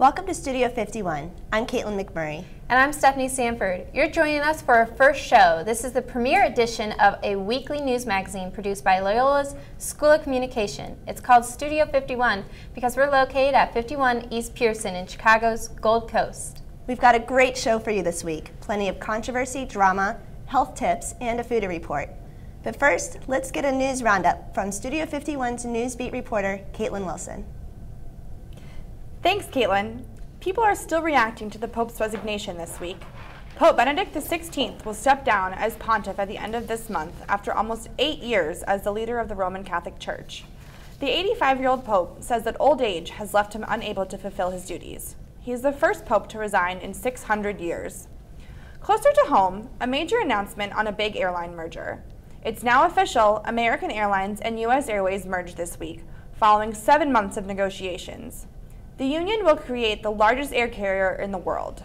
Welcome to Studio 51. I'm Caitlin McMurray. And I'm Stephanie Sanford. You're joining us for our first show. This is the premiere edition of a weekly news magazine produced by Loyola's School of Communication. It's called Studio 51 because we're located at 51 East Pearson in Chicago's Gold Coast. We've got a great show for you this week. Plenty of controversy, drama, health tips, and a foodie report. But first, let's get a news roundup from Studio 51's news beat reporter, Caitlin Wilson. Thanks, Caitlin. People are still reacting to the Pope's resignation this week. Pope Benedict XVI will step down as pontiff at the end of this month after almost 8 years as the leader of the Roman Catholic Church. The 85-year-old Pope says that old age has left him unable to fulfill his duties. He is the first Pope to resign in 600 years. Closer to home, a major announcement on a big airline merger. It's now official, American Airlines and U.S. Airways merged this week, following 7 months of negotiations. The union will create the largest air carrier in the world.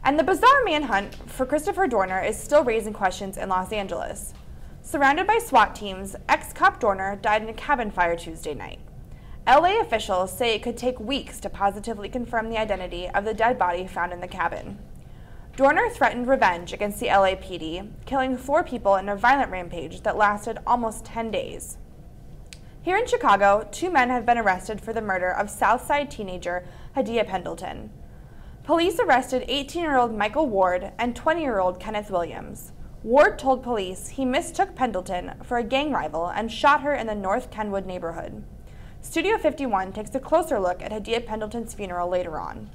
And the bizarre manhunt for Christopher Dorner is still raising questions in Los Angeles. Surrounded by SWAT teams, ex-cop Dorner died in a cabin fire Tuesday night. LA officials say it could take weeks to positively confirm the identity of the dead body found in the cabin. Dorner threatened revenge against the LAPD, killing 4 people in a violent rampage that lasted almost 10 days. Here in Chicago, 2 men have been arrested for the murder of Southside teenager Hadia Pendleton. Police arrested 18-year-old Michael Ward and 20-year-old Kenneth Williams. Ward told police he mistook Pendleton for a gang rival and shot her in the North Kenwood neighborhood. Studio 51 takes a closer look at Hadia Pendleton's funeral later on.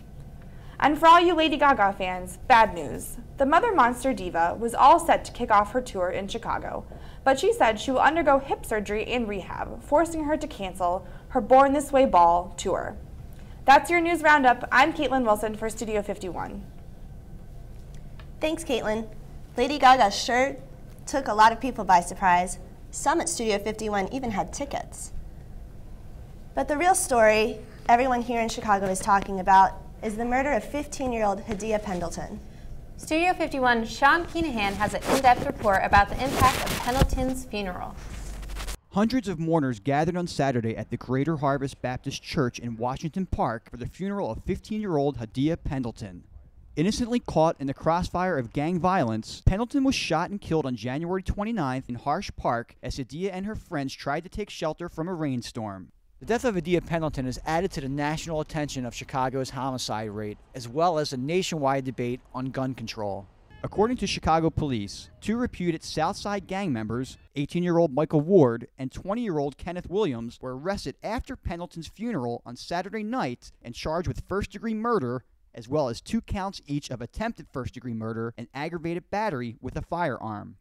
And for all you Lady Gaga fans, bad news. The Mother Monster diva was all set to kick off her tour in Chicago, but she said she will undergo hip surgery and rehab, forcing her to cancel her Born This Way Ball tour. That's your news roundup. I'm Caitlin Wilson for Studio 51. Thanks, Caitlin. Lady Gaga sure took a lot of people by surprise. Some at Studio 51 even had tickets. But the real story everyone here in Chicago is talking about is the murder of 15-year-old Hadia Pendleton. Studio 51's Sean Keenahan has an in-depth report about the impact of Pendleton's funeral. Hundreds of mourners gathered on Saturday at the Greater Harvest Baptist Church in Washington Park for the funeral of 15-year-old Hadia Pendleton. Innocently caught in the crossfire of gang violence, Pendleton was shot and killed on January 29th in Harsh Park as Hadia and her friends tried to take shelter from a rainstorm. The death of Hadia Pendleton has added to the national attention of Chicago's homicide rate, as well as a nationwide debate on gun control. According to Chicago police, 2 reputed Southside gang members, 18-year-old Michael Ward and 20-year-old Kenneth Williams, were arrested after Pendleton's funeral on Saturday night and charged with first-degree murder, as well as 2 counts each of attempted first-degree murder and aggravated battery with a firearm.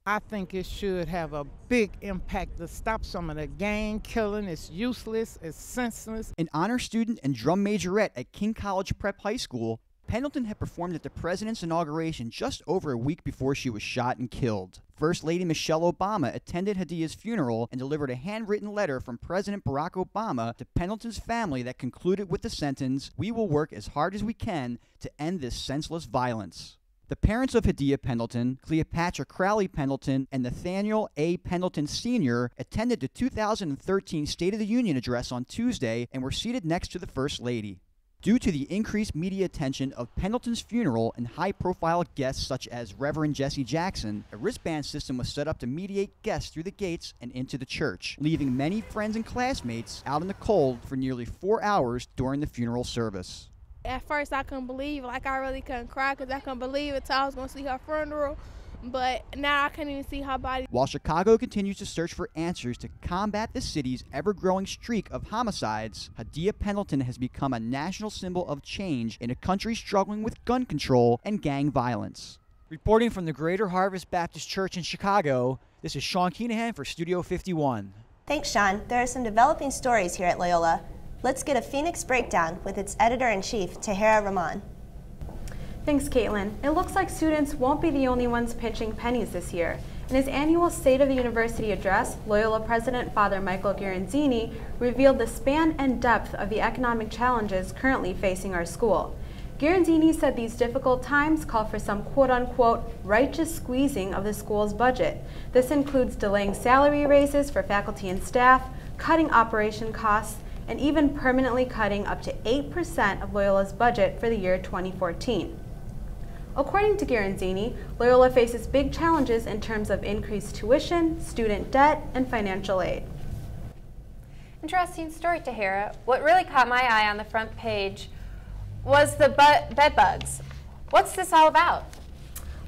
I think it should have a big impact to stop some of the gang killing. It's useless, it's senseless. An honor student and drum majorette at King College Prep High School, Pendleton had performed at the president's inauguration just over a week before she was shot and killed. First Lady Michelle Obama attended Hadia's funeral and delivered a handwritten letter from President Barack Obama to Pendleton's family that concluded with the sentence, "We will work as hard as we can to end this senseless violence." The parents of Hadia Pendleton, Cleopatra Crowley Pendleton and Nathaniel A. Pendleton Sr., attended the 2013 State of the Union address on Tuesday and were seated next to the First Lady. Due to the increased media attention of Pendleton's funeral and high-profile guests such as Reverend Jesse Jackson, a wristband system was set up to mediate guests through the gates and into the church, leaving many friends and classmates out in the cold for nearly 4 hours during the funeral service. At first, I couldn't believe, I really couldn't cry because I couldn't believe it till I was going to see her funeral. But now I can't even see her body. While Chicago continues to search for answers to combat the city's ever-growing streak of homicides, Hadia Pendleton has become a national symbol of change in a country struggling with gun control and gang violence. Reporting from the Greater Harvest Baptist Church in Chicago, this is Sean Keenahan for Studio 51. Thanks, Sean. There are some developing stories here at Loyola. Let's get a Phoenix breakdown with its editor-in-chief, Tahira Rahman. Thanks, Caitlin. It looks like students won't be the only ones pinching pennies this year. In his annual State of the University address, Loyola President Father Michael Garanzini revealed the span and depth of the economic challenges currently facing our school. Garanzini said these difficult times call for some quote-unquote righteous squeezing of the school's budget. This includes delaying salary raises for faculty and staff, cutting operation costs, and even permanently cutting up to 8% of Loyola's budget for the year 2014. According to Garanzini, Loyola faces big challenges in terms of increased tuition, student debt, and financial aid. Interesting story, Tahira. What really caught my eye on the front page was the bed bugs. What's this all about?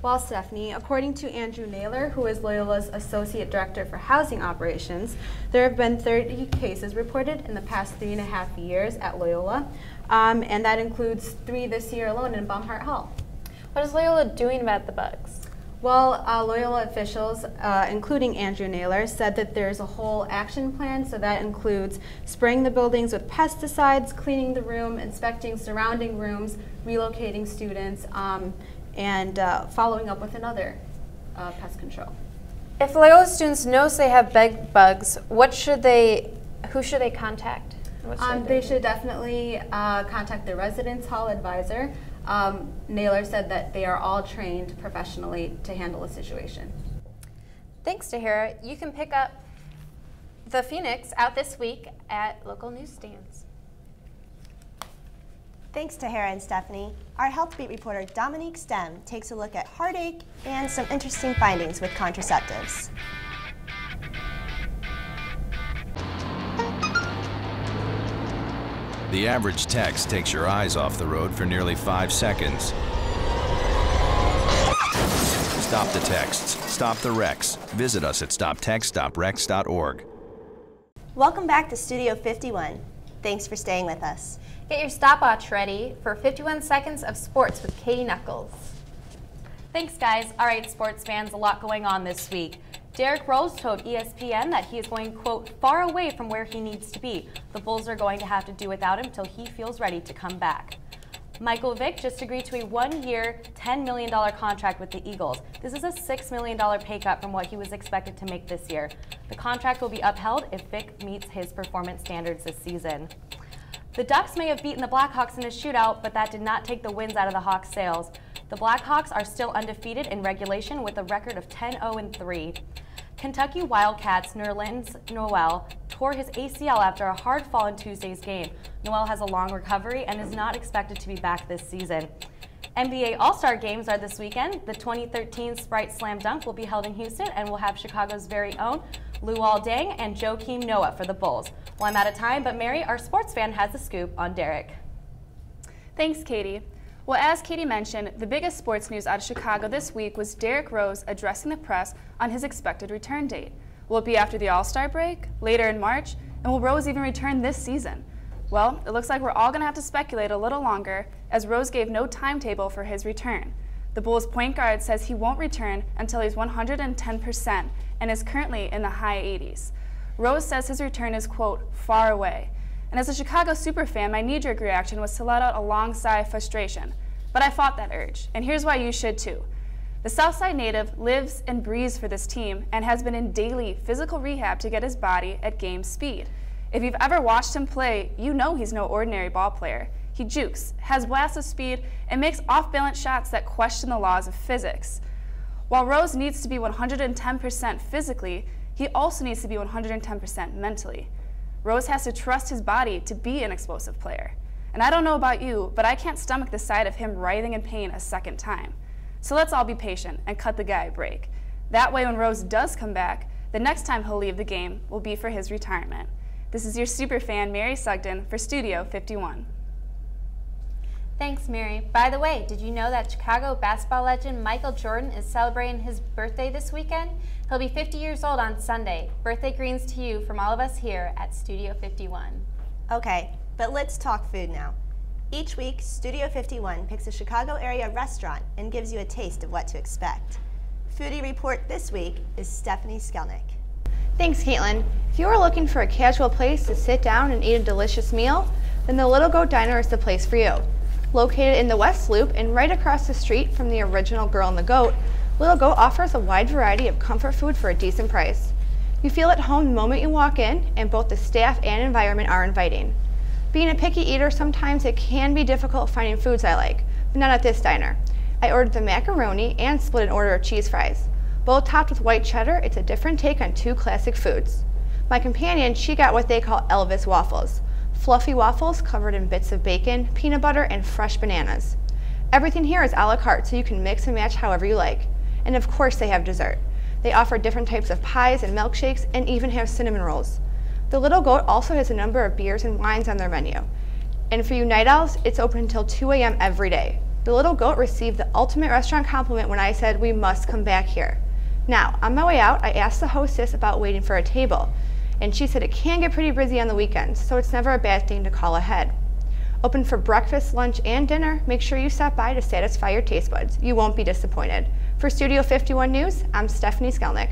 Well, Stephanie, according to Andrew Naylor, who is Loyola's Associate Director for Housing Operations, there have been 30 cases reported in the past 3.5 years at Loyola, and that includes 3 this year alone in Baumhart Hall. What is Loyola doing about the bugs? Well, Loyola officials, including Andrew Naylor, said that there's a whole action plan, so that includes spraying the buildings with pesticides, cleaning the room, inspecting surrounding rooms, relocating students, and following up with another pest control. If Loyola students knows they have bed bugs, who should they contact? They should definitely contact the residence hall advisor. Naylor said that they are all trained professionally to handle a situation. Thanks, Tahira. You can pick up the Phoenix out this week at local newsstands. Thanks to Tahira and Stephanie. Our Health Beat reporter Dominique Stem takes a look at heartache and some interesting findings with contraceptives. The average text takes your eyes off the road for nearly 5 seconds. Stop the texts. Stop the wrecks. Visit us at stoptextstoprex.org. Welcome back to Studio 51. Thanks for staying with us. Get your stopwatch ready for 51 seconds of sports with Katie Knuckles. Thanks, guys. All right, sports fans, a lot going on this week. Derrick Rose told ESPN that he is going, quote, far away from where he needs to be. The Bulls are going to have to do without him till he feels ready to come back. Michael Vick just agreed to a 1-year, $10 million contract with the Eagles. This is a $6 million pay cut from what he was expected to make this year. The contract will be upheld if Vick meets his performance standards this season. The Ducks may have beaten the Blackhawks in a shootout, but that did not take the winds out of the Hawks' sails. The Blackhawks are still undefeated in regulation with a record of 10-0-3. Kentucky Wildcats' Nerlens Noel tore his ACL after a hard fall in Tuesday's game. Noel has a long recovery and is not expected to be back this season. NBA All-Star games are this weekend. The 2013 Sprite Slam Dunk will be held in Houston and will have Chicago's very own Luol Deng and Joakim Noah for the Bulls. Well, I'm out of time, but Mary, our sports fan, has the scoop on Derrick. Thanks, Katie. Well, as Katie mentioned, the biggest sports news out of Chicago this week was Derrick Rose addressing the press on his expected return date. Will it be after the All-Star break, later in March, and will Rose even return this season? Well, it looks like we're all going to have to speculate a little longer, as Rose gave no timetable for his return. The Bulls point guard says he won't return until he's 110% and is currently in the high 80s. Rose says his return is, quote, far away. And as a Chicago superfan, my knee-jerk reaction was to let out a long sigh of frustration. But I fought that urge, and here's why you should too. The Southside native lives and breathes for this team and has been in daily physical rehab to get his body at game speed. If you've ever watched him play, you know he's no ordinary ball player. He jukes, has blasts of speed, and makes off-balance shots that question the laws of physics. While Rose needs to be 110% physically, he also needs to be 110% mentally. Rose has to trust his body to be an explosive player. And I don't know about you, but I can't stomach the sight of him writhing in pain a second time. So let's all be patient and cut the guy a break. That way when Rose does come back, the next time he'll leave the game will be for his retirement. This is your superfan, Mary Sugden, for Studio 51. Thanks, Mary. By the way, did you know that Chicago basketball legend Michael Jordan is celebrating his birthday this weekend? He'll be 50 years old on Sunday. Birthday greetings to you from all of us here at Studio 51. Okay, but let's talk food now. Each week, Studio 51 picks a Chicago area restaurant and gives you a taste of what to expect. Foodie report this week is Stephanie Skelnick. Thanks, Caitlin. If you are looking for a casual place to sit down and eat a delicious meal, then the Little Goat Diner is the place for you. Located in the West Loop and right across the street from the original Girl and the Goat, Little Goat offers a wide variety of comfort food for a decent price. You feel at home the moment you walk in, and both the staff and environment are inviting. Being a picky eater, sometimes it can be difficult finding foods I like, but not at this diner. I ordered the macaroni and split an order of cheese fries. Both topped with white cheddar, it's a different take on two classic foods. My companion, she got what they call Elvis waffles. fluffy waffles covered in bits of bacon, peanut butter, and fresh bananas. Everything here is a la carte, so you can mix and match however you like. And of course they have dessert. They offer different types of pies and milkshakes and even have cinnamon rolls. The Little Goat also has a number of beers and wines on their menu. And for you night owls, it's open until 2 a.m. every day. The Little Goat received the ultimate restaurant compliment when I said we must come back here. Now, on my way out, I asked the hostess about waiting for a table, and she said it can get pretty busy on the weekends, so it's never a bad thing to call ahead. Open for breakfast, lunch, and dinner, make sure you stop by to satisfy your taste buds. You won't be disappointed. For Studio 51 News, I'm Stephanie Skelnick.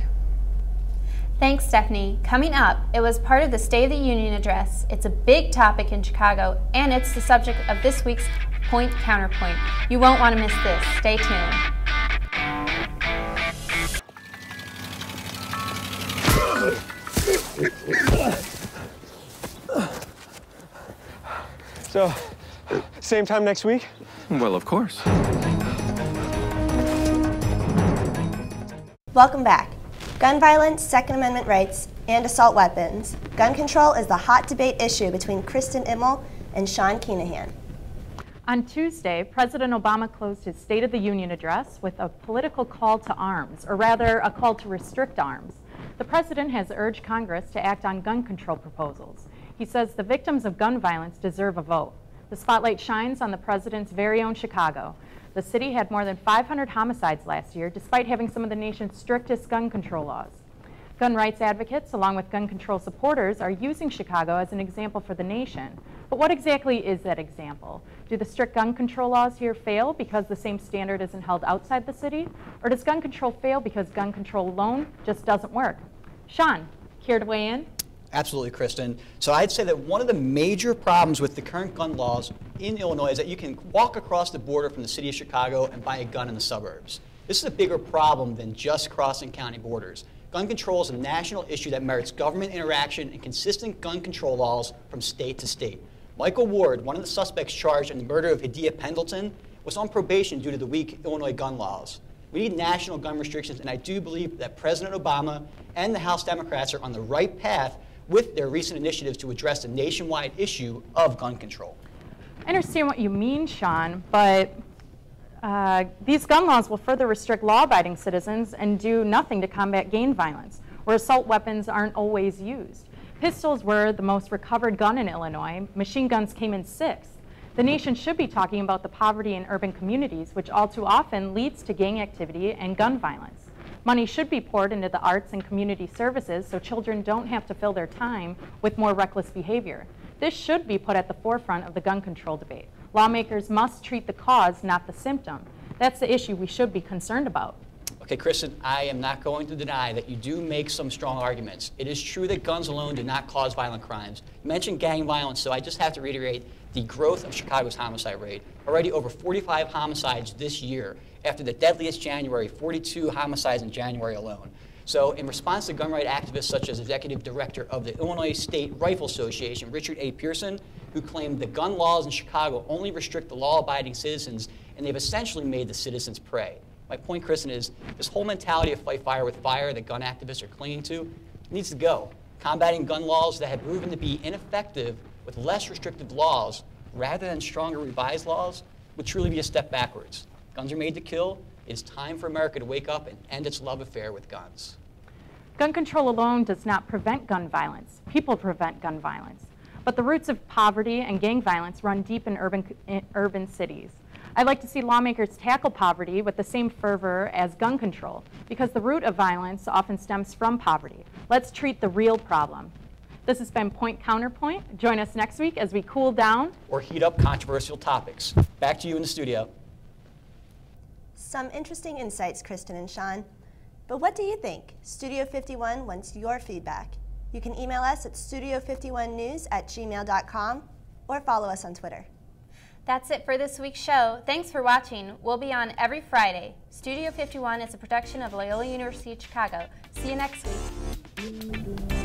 Thanks, Stephanie. Coming up, it was part of the State of the Union address. It's a big topic in Chicago, and it's the subject of this week's Point Counterpoint. You won't want to miss this. Stay tuned. So, same time next week? Well, of course. Welcome back. Gun violence, Second Amendment rights, and assault weapons. Gun control is the hot debate issue between Kristen Immel and Sean Keenahan. On Tuesday, President Obama closed his State of the Union address with a political call to arms, or rather, a call to restrict arms. The president has urged Congress to act on gun control proposals. He says the victims of gun violence deserve a vote. The spotlight shines on the president's very own Chicago. The city had more than 500 homicides last year, despite having some of the nation's strictest gun control laws. Gun rights advocates, along with gun control supporters, are using Chicago as an example for the nation. But what exactly is that example? Do the strict gun control laws here fail because the same standard isn't held outside the city? Or does gun control fail because gun control alone just doesn't work? Sean, care to weigh in? Absolutely, Kristen. So I'd say that one of the major problems with the current gun laws in Illinois is that you can walk across the border from the city of Chicago and buy a gun in the suburbs. This is a bigger problem than just crossing county borders. Gun control is a national issue that merits government interaction and consistent gun control laws from state to state. Michael Ward, one of the suspects charged in the murder of Hadiya Pendleton, was on probation due to the weak Illinois gun laws. We need national gun restrictions, and I do believe that President Obama and the House Democrats are on the right path with their recent initiatives to address the nationwide issue of gun control. I understand what you mean, Sean, but these gun laws will further restrict law-abiding citizens and do nothing to combat gang violence, where assault weapons aren't always used. Pistols were the most recovered gun in Illinois. Machine guns came in 6th. The nation should be talking about the poverty in urban communities, which all too often leads to gang activity and gun violence. Money should be poured into the arts and community services so children don't have to fill their time with more reckless behavior. This should be put at the forefront of the gun control debate. Lawmakers must treat the cause, not the symptom. That's the issue we should be concerned about. Okay, Kristen, I am not going to deny that you do make some strong arguments. It is true that guns alone do not cause violent crimes. You mentioned gang violence, so I just have to reiterate the growth of Chicago's homicide rate. Already over 45 homicides this year. After the deadliest January, 42 homicides in January alone. So in response to gun rights activists such as Executive Director of the Illinois State Rifle Association, Richard A. Pearson, who claimed the gun laws in Chicago only restrict the law-abiding citizens, and they've essentially made the citizens prey. My point, Kristen, is this whole mentality of fight fire with fire that gun activists are clinging to needs to go. Combating gun laws that have proven to be ineffective with less restrictive laws rather than stronger revised laws would truly be a step backwards. Guns are made to kill. It is time for America to wake up and end its love affair with guns. Gun control alone does not prevent gun violence. People prevent gun violence. But the roots of poverty and gang violence run deep in urban cities. I'd like to see lawmakers tackle poverty with the same fervor as gun control, because the root of violence often stems from poverty. Let's treat the real problem. This has been Point Counterpoint. Join us next week as we cool down or heat up controversial topics. Back to you in the studio. Some interesting insights, Kristen and Sean. But what do you think? Studio 51 wants your feedback. You can email us at studio51news@gmail.com or follow us on Twitter. That's it for this week's show. Thanks for watching. We'll be on every Friday. Studio 51 is a production of Loyola University of Chicago. See you next week.